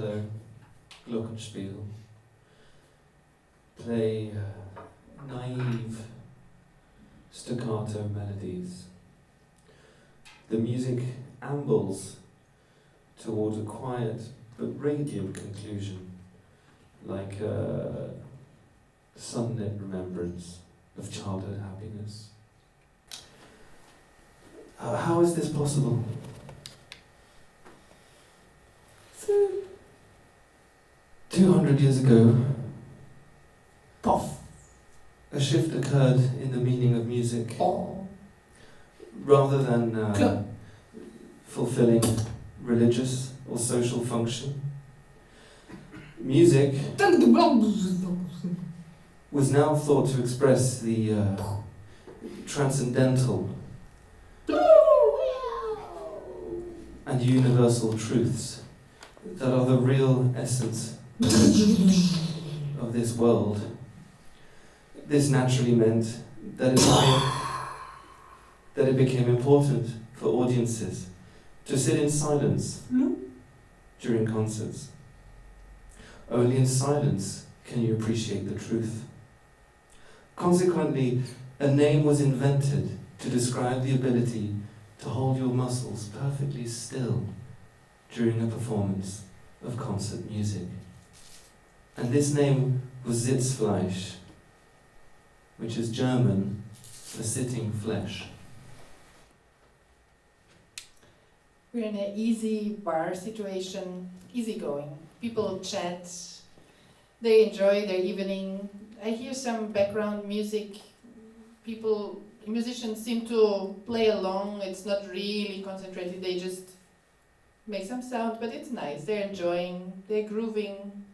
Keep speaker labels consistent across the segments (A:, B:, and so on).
A: cello, glockenspiel, play naive staccato melodies. The music ambles toward a quiet but radiant conclusion, like a sunlit remembrance of childhood happiness. How is this possible? 200 years ago, a shift occurred in the meaning of music. Rather than fulfilling religious or social function, music was now thought to express the transcendental and universal truths that are the real essence of this world. This naturally meant that it became important for audiences to sit in silence during concerts. Only in silence can you appreciate the truth. Consequently, a name was invented to describe the ability to hold your muscles perfectly still during a performance of concert music. And this name was Sitzfleisch, which is German for sitting flesh.
B: We're in an easy bar situation, easygoing. People chat, they enjoy their evening. I hear some background music. Musicians seem to play along. It's not really concentrated, they just make some sound, but it's nice. They're enjoying, they're grooving.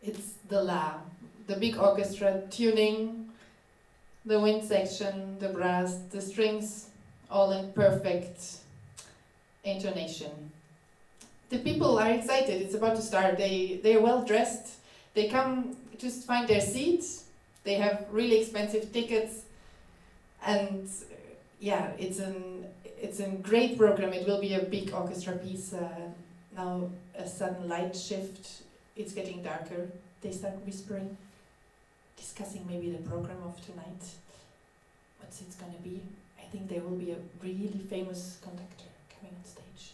B: It's the big orchestra tuning, the wind section, the brass, the strings, all in perfect intonation. The people are excited, it's about to start. They're well dressed. They come to find their seats. They have really expensive tickets. And yeah, it's a great program. It will be a big orchestra piece. Now a sudden light shift. It's getting darker. They start whispering, discussing maybe the program of tonight. What's it gonna be? I think there will be a really famous conductor coming on stage.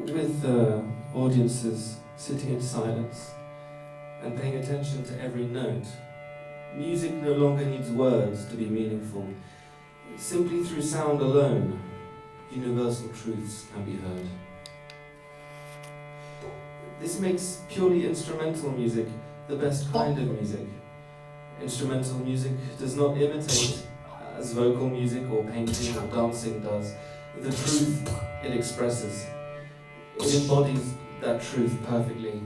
A: With audiences sitting in silence and paying attention to every note, music no longer needs words to be meaningful. Simply through sound alone, universal truths can be heard. This makes purely instrumental music the best kind of music. Instrumental music does not imitate, as vocal music or painting or dancing does, the truth it expresses. It embodies that truth perfectly.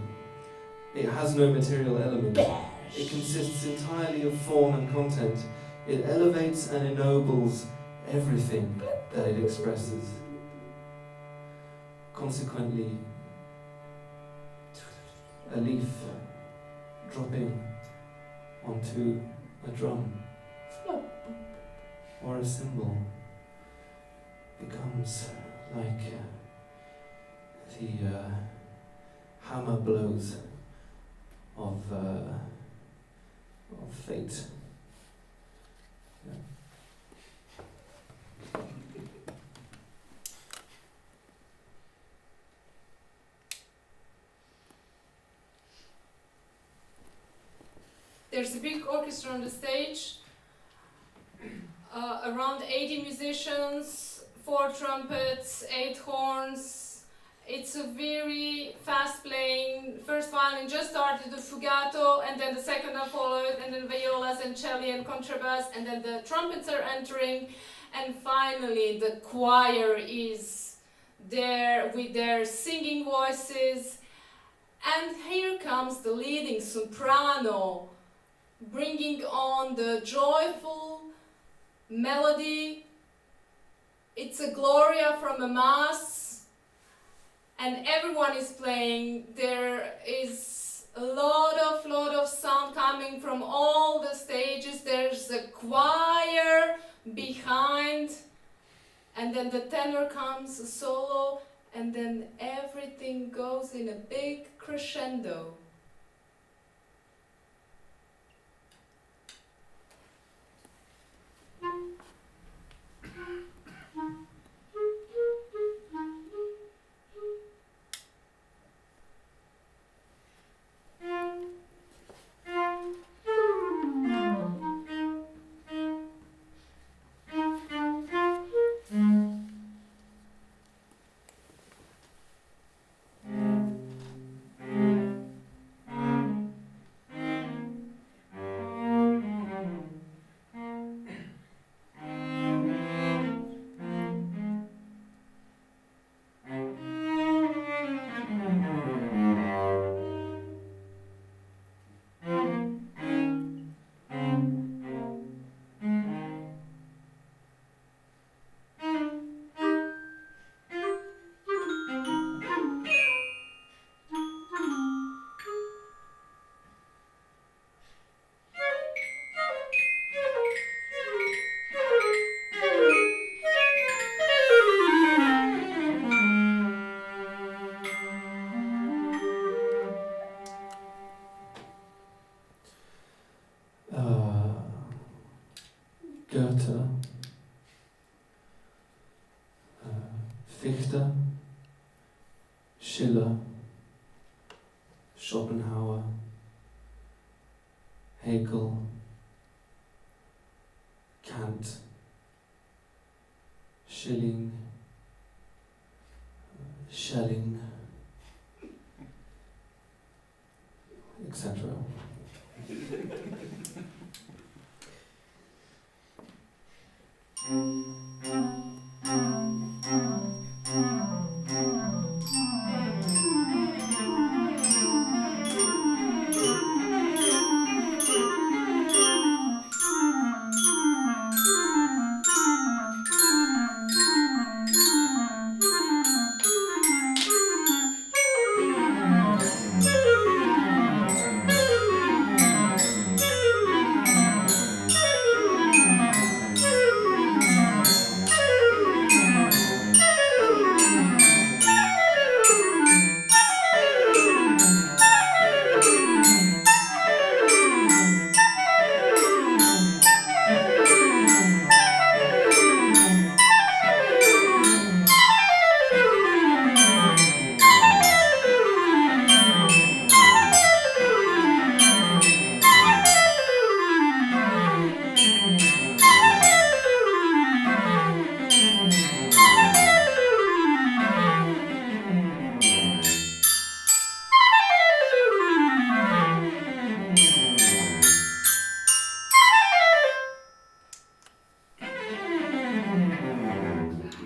A: It has no material element. It consists entirely of form and content. It elevates and ennobles everything that it expresses. Consequently, a leaf dropping onto a drum or a cymbal becomes like the hammer blows of fate. Yeah.
C: there's a big orchestra on the stage, around 80 musicians, 4 trumpets, 8 horns. It's a very fast playing. First violin just started the fugato, and then the second one followed, and then violas and cello and contrabass, and then the trumpets are entering, and finally the choir is there with their singing voices. And here comes the leading soprano, bringing on the joyful melody. It's a Gloria from a Mass, and everyone is playing. There is a lot of sound coming from all the stages. There's a choir behind, and then the tenor comes, a solo, and then everything goes in a big crescendo.
A: Goethe, Fichte, Schiller, Schopenhauer, Hegel, Kant, Schilling, Schelling, etc.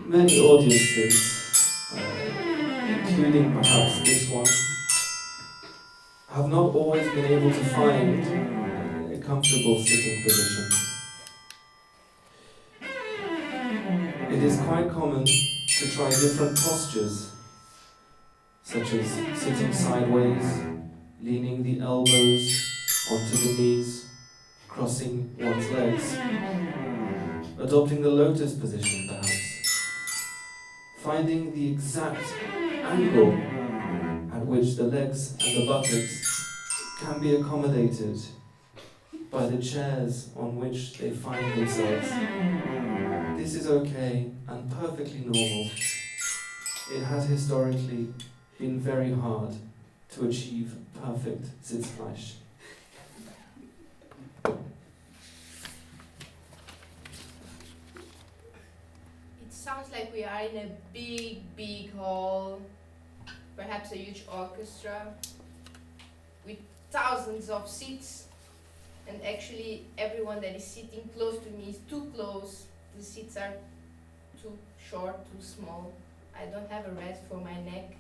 A: Many audiences, including perhaps this one, have not always been able to find a comfortable sitting position. It is quite common to try different postures, such as sitting sideways, leaning the elbows onto the knees, crossing one's legs, adopting the lotus position perhaps, finding the exact angle at which the legs and the buttocks can be accommodated by the chairs on which they find themselves. This is okay and perfectly normal. It has historically been very hard to achieve perfect Sitzfleisch.
D: like we are in a big hall, perhaps a huge orchestra, with thousands of seats, and actually everyone that is sitting close to me is too close. The seats are too short, too small. I don't have a rest for my neck.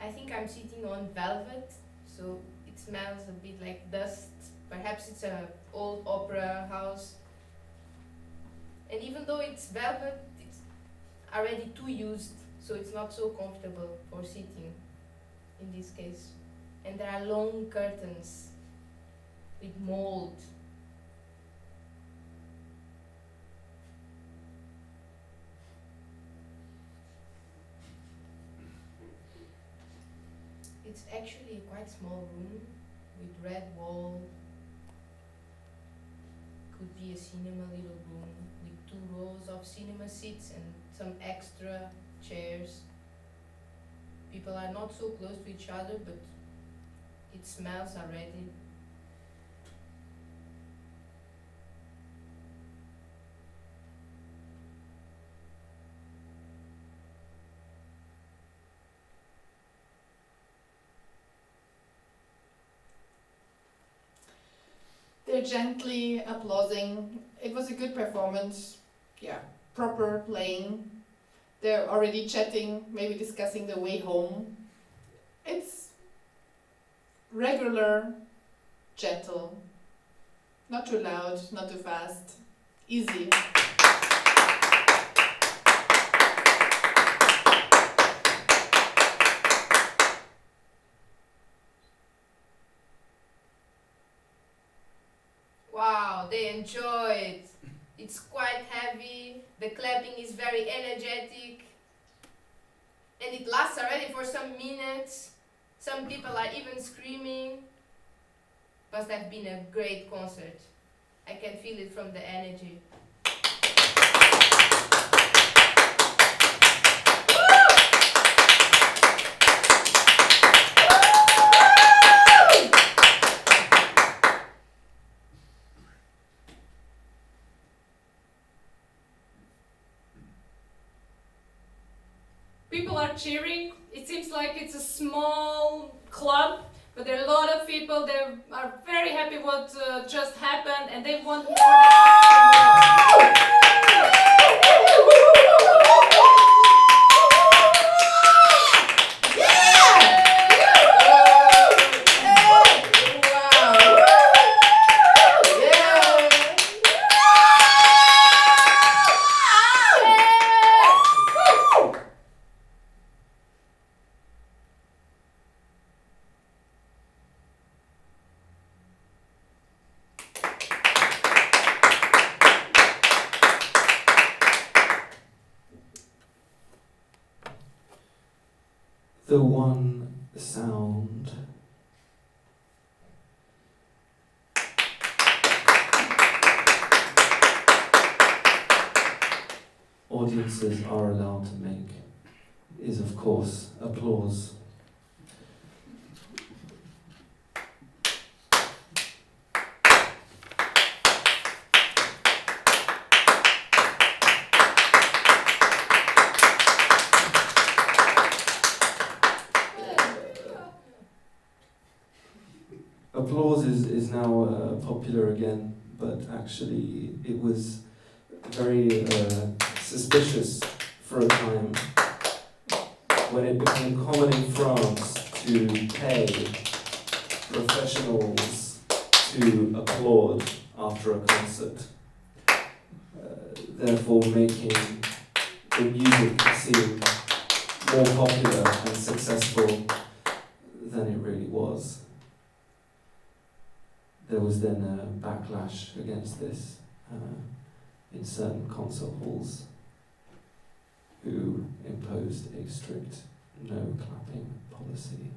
D: I think I'm sitting on velvet, so it smells a bit like dust. Perhaps it's an old opera house. And even though it's velvet, it's already too used, so it's not so comfortable for sitting in this case. And there are long curtains with mold. It's actually a quite small room with red wall. Could be a cinema little room with 2 rows of cinema seats and some extra chairs. People are not so close to each other, but it smells already.
B: They're gently applauding. It was a good performance. Yeah, proper playing. They're already chatting, maybe discussing the way home. It's regular, gentle, not too loud, not too fast, easy.
D: Wow, they enjoy it. It's quite heavy, the clapping is very energetic, and it lasts already for some minutes. Some people are even screaming. Must have been a great concert. I can feel it from the energy.
C: People are cheering. It seems like it's a small club, but there are a lot of people that are very happy what just happened, and they want more.
A: The one sound. Audiences are allowed to make is, of course, applause. Applause is now popular again, but actually it was very suspicious for a time when it became common in France to pay professionals to applaud after a concert, therefore making the music seem more popular and successful than it really was. There was then a backlash against this in certain concert halls, who imposed a strict no clapping policy.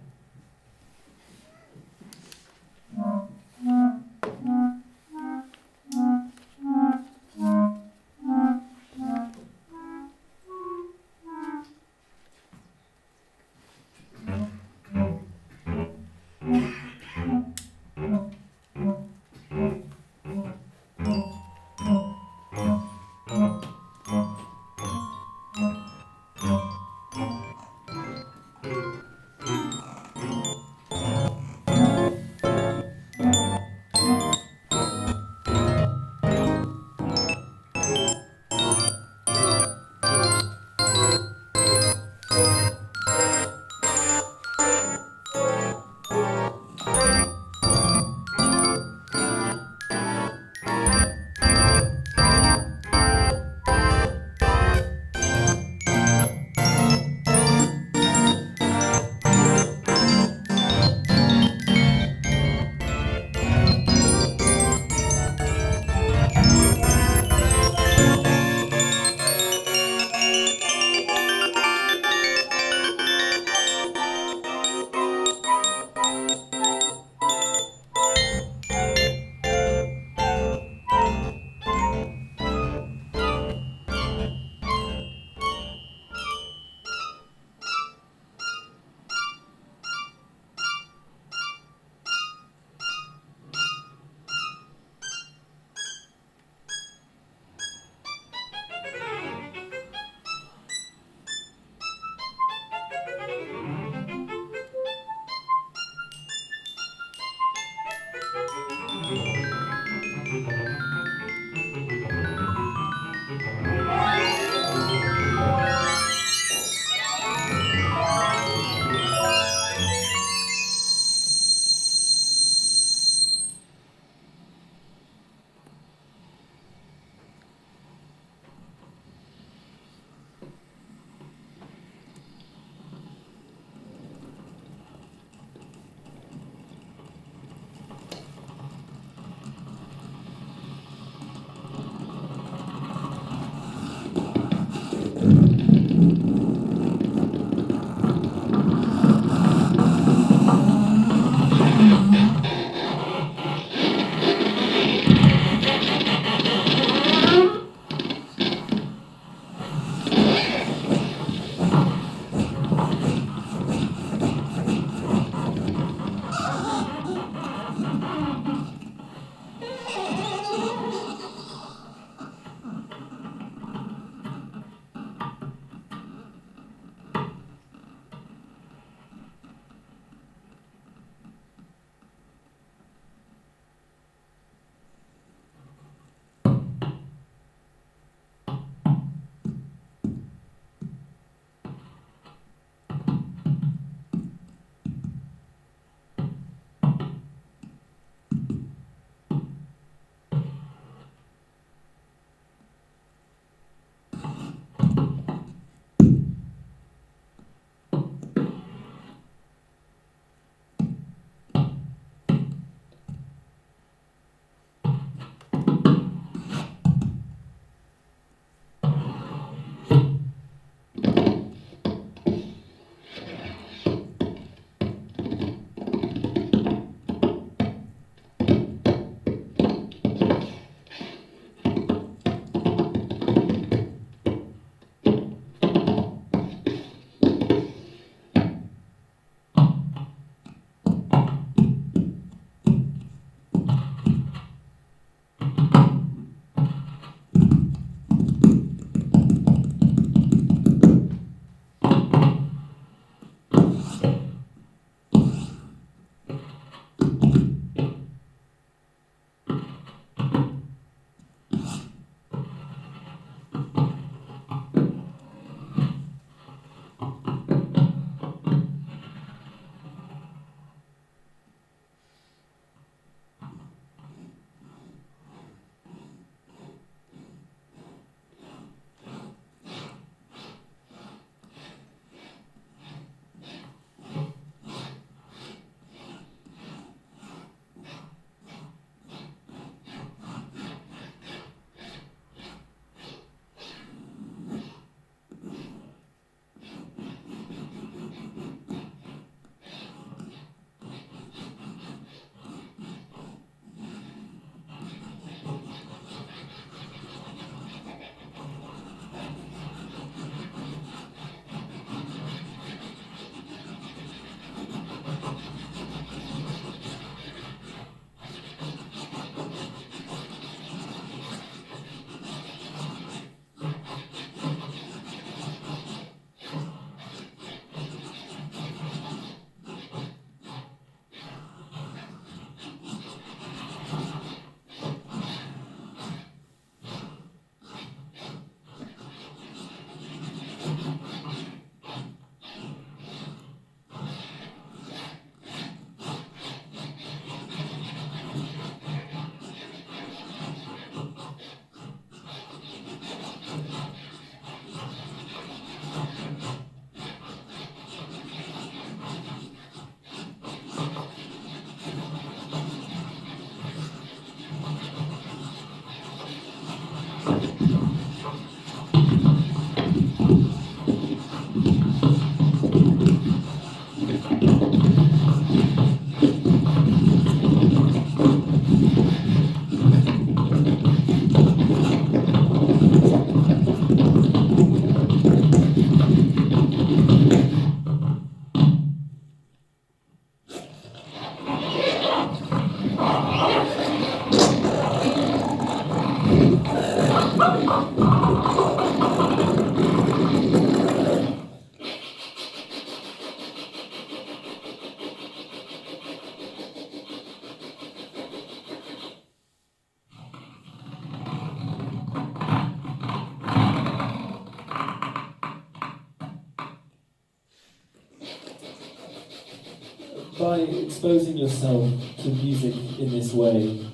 A: By exposing yourself to music in this way,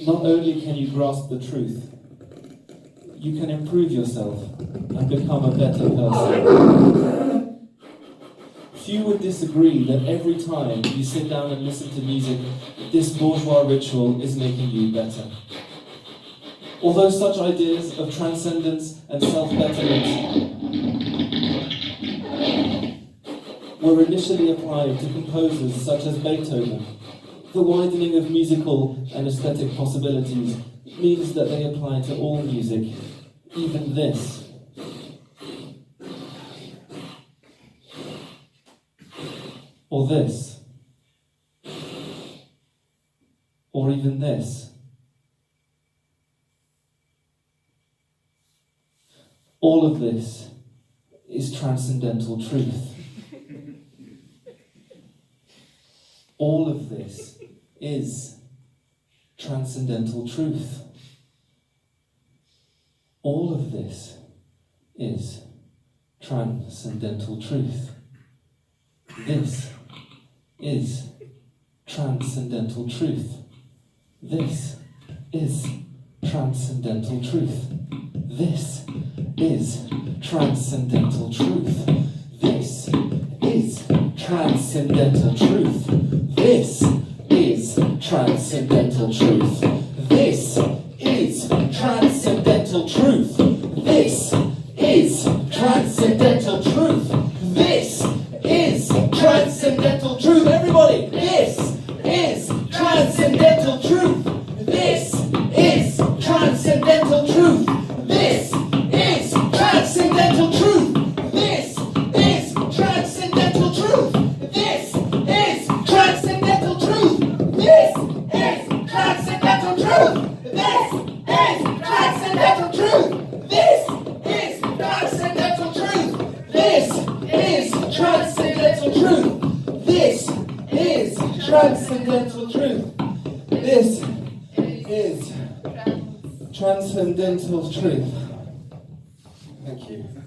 A: not only can you grasp the truth, you can improve yourself and become a better person. Few would disagree that every time you sit down and listen to music, this bourgeois ritual is making you better. Although such ideas of transcendence and self-betterment were initially applied to composers such as Beethoven, the widening of musical and aesthetic possibilities means that they apply to all music, even this. Or this. Or even this. All of this is transcendental truth. All of this is transcendental truth. All of this is transcendental truth. This is transcendental truth. This is transcendental truth. This is transcendental truth. This is transcendental truth. This is transcendental truth. This is transcendental truth. This is transcendental truth. This is transcendental truth. Everybody, this is transcendental truth. This is transcendental truth. This is transcendental truth. This is transcendental truth. This is transcendental truth. This is transcendental truth. This is transcendental truth. This is transcendental truth. This is transcendental truth. This is transcendental truth. This is transcendental truth. Thank you.